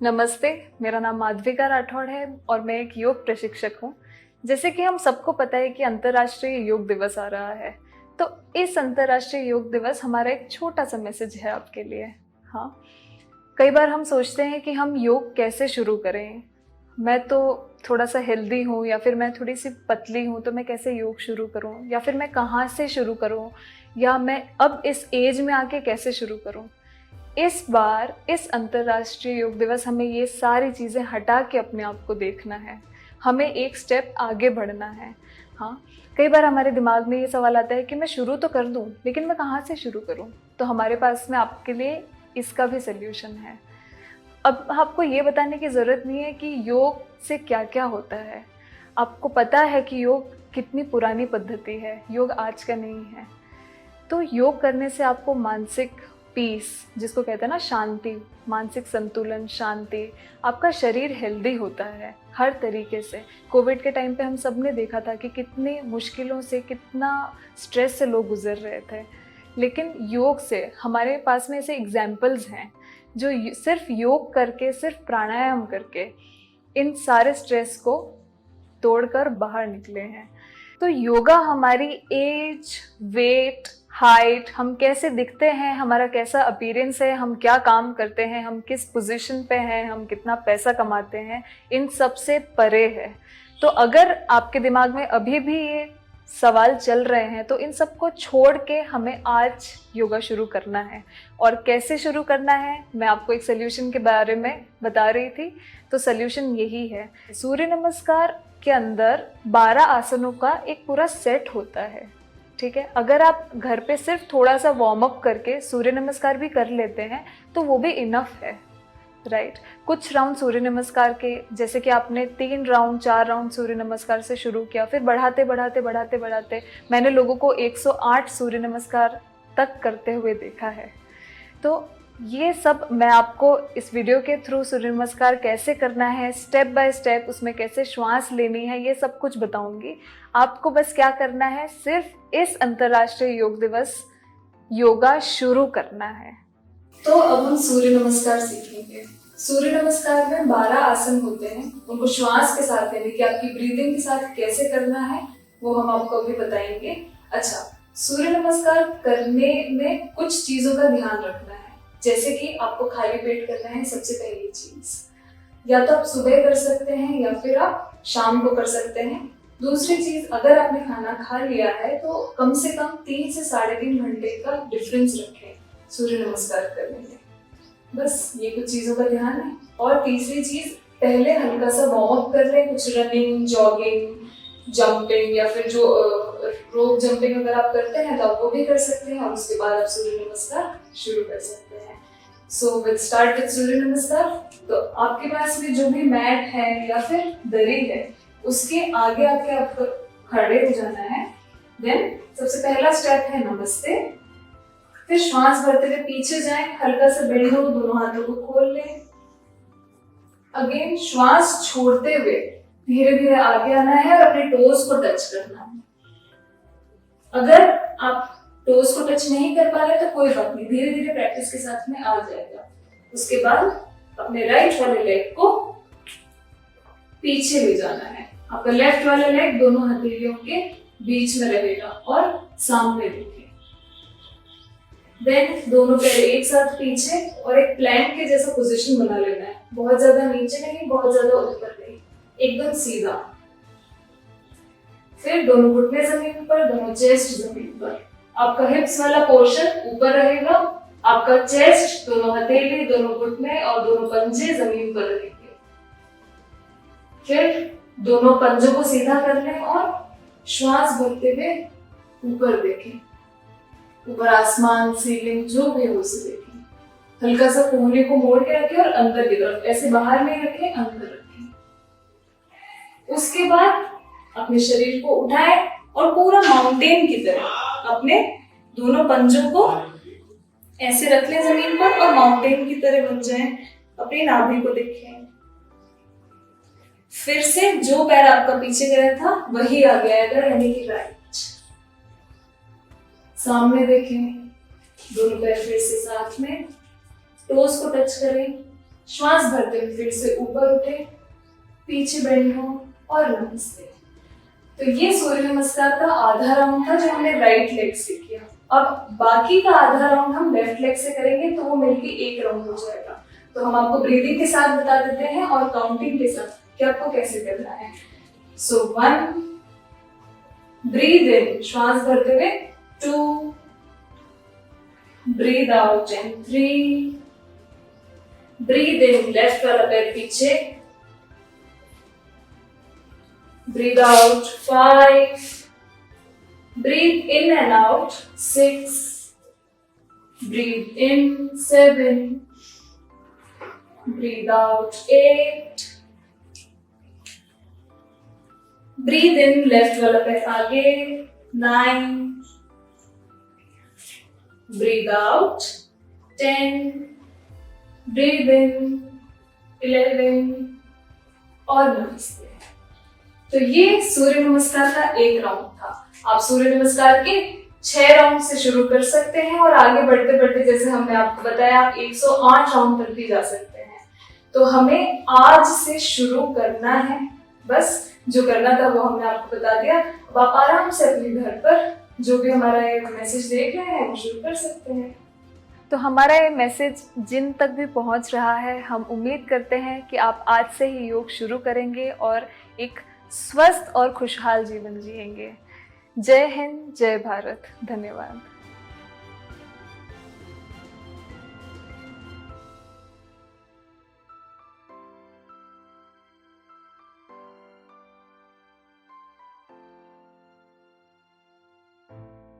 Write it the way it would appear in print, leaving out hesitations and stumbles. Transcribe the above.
नमस्ते, मेरा नाम माधविका राठौड़ है और मैं एक योग प्रशिक्षक हूँ। जैसे कि हम सबको पता है कि अंतर्राष्ट्रीय योग दिवस आ रहा है, तो इस अंतर्राष्ट्रीय योग दिवस हमारा एक छोटा-सा मैसेज है आपके लिए। हाँ, कई बार हम सोचते हैं कि हम योग कैसे शुरू करें? मैं तो थोड़ा-सा हेल्दी हूँ या फिर मैं थोड़ी-सी पतली हूँ, तो मैं कैसे योग शुरू करूँ? या फिर मैं कहाँ से शुरू करूँ? या मैं अब इस एज में आके कैसे शुरू करूँ? इस बार इस अंतर्राष्ट्रीय योग दिवस हमें ये सारी चीज़ें हटा के अपने आप को देखना है। हमें एक स्टेप आगे बढ़ना है। हाँ, कई बार हमारे दिमाग में ये सवाल आता है कि मैं शुरू तो कर दूँ, लेकिन मैं कहाँ से शुरू करूँ? तो हमारे पास में आपके लिए इसका भी सॉल्यूशन है। अब आपको ये बताने की ज़रूरत नहीं है कि योग से क्या-क्या होता है। आपको पता है कि योग कितनी पुरानी पद्धति है, योग आज का नहीं है। तो योग करने से आपको मानसिक पीस, जिसको कहते हैं ना शांति, मानसिक संतुलन, शांति, आपका शरीर हेल्दी होता है हर तरीके से। कोविड के टाइम पे हम सब ने देखा था कि कितनी मुश्किलों से, कितना स्ट्रेस से लोग गुजर रहे थे। लेकिन योग से हमारे पास में ऐसे एग्जाम्पल्स हैं जो सिर्फ योग करके, सिर्फ प्राणायाम करके इन सारे स्ट्रेस को तोड़कर बाहर निकले हैं। तो योगा हमारी एज, वेट, हाइट, हम कैसे दिखते हैं, हमारा कैसा अपीयरेंस है, हम क्या काम करते हैं, हम किस पोजीशन पे हैं, हम कितना पैसा कमाते हैं, इन सब से परे है। तो अगर आपके दिमाग में अभी भी ये सवाल चल रहे हैं तो इन सबको छोड़ के हमें आज योगा शुरू करना है। और कैसे शुरू करना है, मैं आपको एक सोल्यूशन के बारे में बता रही थी। तो सोल्यूशन यही है, सूर्य नमस्कार के अंदर 12 आसनों का एक पूरा सेट होता है। ठीक है, अगर आप घर पे सिर्फ थोड़ा सा वार्म अप करके सूर्य नमस्कार भी कर लेते हैं तो वो भी इनफ है, राइट। कुछ राउंड सूर्य नमस्कार के, जैसे कि आपने 3 राउंड 4 राउंड सूर्य नमस्कार से शुरू किया, फिर बढ़ाते बढ़ाते बढ़ाते बढ़ाते मैंने लोगों को 108 सूर्य नमस्कार तक करते हुए देखा है। तो ये सब मैं आपको इस वीडियो के थ्रू सूर्य नमस्कार कैसे करना है, स्टेप बाय स्टेप उसमें कैसे श्वास लेनी है, ये सब कुछ बताऊंगी। आपको बस क्या करना है, सिर्फ इस अंतर्राष्ट्रीय योग दिवस योगा शुरू करना है। तो अब हम सूर्य नमस्कार सीखेंगे। सूर्य नमस्कार में 12 आसन होते हैं, उनको श्वास के साथ यानी कि आपकी ब्रीदिंग के साथ कैसे करना है वो हम आपको अभी बताएंगे। अच्छा, सूर्य नमस्कार करने में कुछ चीजों का ध्यान रखना है। जैसे कि आपको खाली पेट करना है, सबसे पहली चीज। या तो आप सुबह कर सकते हैं या फिर आप शाम को कर सकते हैं। दूसरी चीज, अगर आपने खाना खा लिया है तो कम से कम 3 से 3.5 घंटे का डिफरेंस रखें सूर्य नमस्कार करने में। बस ये कुछ चीजों का ध्यान है। और तीसरी चीज, पहले हल्का सा वार्म अप कर लें, कुछ रनिंग, जॉगिंग, जंपिंग या फिर जो रोप जंपिंग अगर आप करते हैं तो आप वो भी कर सकते हैं और उसके बाद आप सूर्य नमस्कार शुरू कर सकते हैं। सो विल स्टार्ट विद सूर्य नमस्कार। तो आपके पास में जो भी मैट है या फिर दरी है उसके आगे आके आपको खड़े हो जाना है। देन सबसे पहला स्टेप है नमस्ते। फिर श्वास भरते हुए पीछे जाएं, हल्का सा बेंड हो, दोनों हाथों को खोल लें। अगेन श्वास छोड़ते हुए धीरे धीरे आगे आना है और अपने टोज को टच करना है। अगर आप टोज को टच नहीं कर पा रहे तो कोई बात नहीं, धीरे धीरे प्रैक्टिस के साथ में आ जाएगा। उसके बाद अपने राइट वाले लेग को पीछे ले जाना है। आपका लेफ्ट वाला लेग दोनों हथेलियों के बीच में रहेगा और सामने देखिए। देन दोनों पैर एक साथ पीछे और एक प्लैंक के जैसा पोजीशन बना लेना है। बहुत ज्यादा नीचे नहीं, बहुत ज्यादा ऊपर नहीं, एकदम सीधा। फिर दोनों घुटने जमीन पर, दोनों चेस्ट जमीन पर। आपका हिप्स वाला पोर्शन ऊपर रहेगा, आपका चेस्ट, दोनों हथेली, दोनों घुटने और दोनों पंजे जमीन पर रहेंगे। फिर दोनों पंजों को सीधा कर लें और श्वास भरते हुए ऊपर देखें। ऊपर आसमान, सीलिंग जो भी हो उसे देखें। हल्का सा कोहनी को मोड़ के रखें और अंदर की तरफ, ऐसे बाहर नहीं रखें, अंदर रखें। उसके बाद अपने शरीर को उठाएं और पूरा माउंटेन की तरह अपने दोनों पंजों को ऐसे रख लें जमीन पर और माउंटेन की तरह बन जाएं। अपनी नाभि को देखें। फिर से जो पैर आपका पीछे गया था वही आगे आएगा, यानी कि राइट। सामने देखें, दोनों पैर फिर से साथ में, टोज को टच करें, श्वास भरते हुए फिर से ऊपर उठे, पीछे बेंड हो और नमस्ते। तो ये सूर्य नमस्कार का आधा राउंड था जो हमने राइट लेग से किया। अब बाकी का आधा राउंड हम लेफ्ट लेग से करेंगे तो वो मिलके एक राउंड हो जाएगा। तो हम आपको ब्रीदिंग के साथ बता देते हैं और काउंटिंग के साथ कि आपको कैसे करना है। सो 1, ब्रीद इन, श्वास भरते हुए 2, breathe out in 3, breathe in, left वाला पैर पीछे, breathe out 5, breathe in and out 6, breathe in 7, breathe out 8, breathe in, left वाला पैर आगे 9, breathe out 10, breathe in 11 और नमस्ते। तो ये सूर्य नमस्कार का एक राउंड था। आप सूर्य नमस्कार के 6 राउंड से शुरू कर सकते हैं और आगे बढ़ते बढ़ते जैसे हमने आपको बताया आप 108 राउंड तक भी जा सकते हैं। तो हमें आज से शुरू करना है, बस जो करना था वो हमने आपको बता दिया। अब आप आराम से अपने घर पर जो भी हमारा ये मैसेज देख रहे हैं वो शुरू कर सकते हैं। तो हमारा ये मैसेज जिन तक भी पहुंच रहा है, हम उम्मीद करते हैं कि आप आज से ही योग शुरू करेंगे और एक स्वस्थ और खुशहाल जीवन जिएंगे। जय हिंद, जय भारत, धन्यवाद।